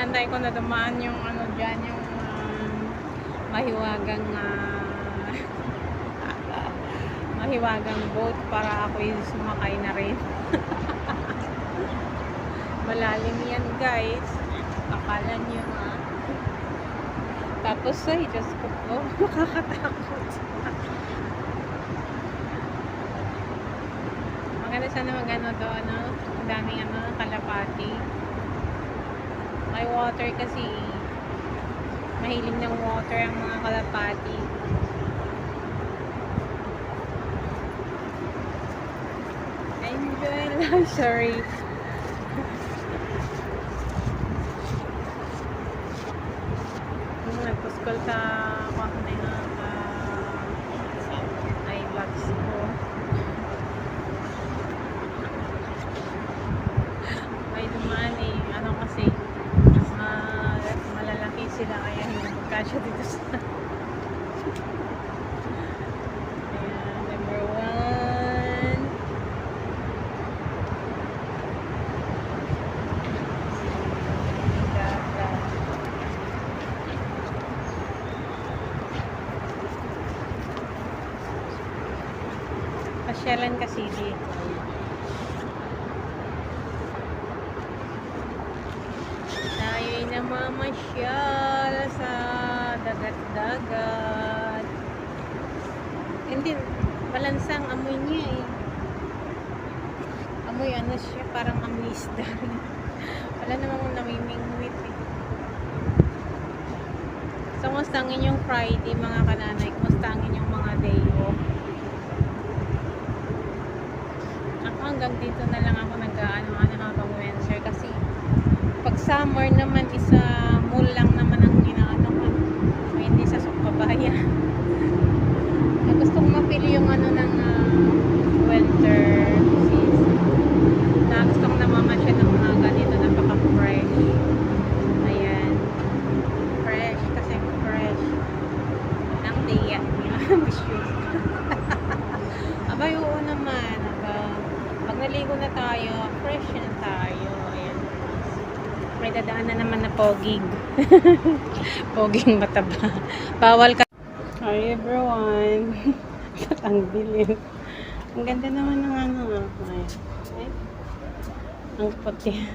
inaantay ko na dumaan yung ano dyan, yung mahiwagang mahiwagang boat para ako yung sumakay na rin. Malalim yan guys, akala nyo ha. Tapos ay Diyos ko po, nakakatakot. Maganda sana mag-ano doon, no? Ang daming ano, kalapati. May water kasi. Mahiling ng water ang mga kalapati. Enjoy lang. Sorry. Nagpuskol sa kami na ay vlogs ko. May dumaan eh. Ano kasi malalaki sila kaya hindi magkasya dito sa ayan, number 1. Pasyalan kasi dito. Tayo'y namamasyal sa dagat-dagat. Hindi, balansang amoy niya eh. Amoy ano siya, parang amoy isda. Wala namang namimingwit eh. So, kumusta ang inyong Friday mga kananay? Kumusta ang inyong mga day off? Ako hanggang dito na lang ako nag-ano habang Wednesday kasi pag summer naman isa mall lang naman ang inaano ko. So, hindi sa Sukbabayan. Gusto kong mapili yung ano ng winter season. Na gusto kong namamatya ng mga ganito, napaka-fresh. Ayan. Fresh kasi fresh. Nang diya. Ambitious. Abay, oo naman. Pag naligo na tayo, fresh na tayo. Ayan. May dadaan na naman na poging. Poging mataba. Bawal ka. Hi everyone. Ang dilim. Ang ganda naman ng ano. Ay. Ang puti.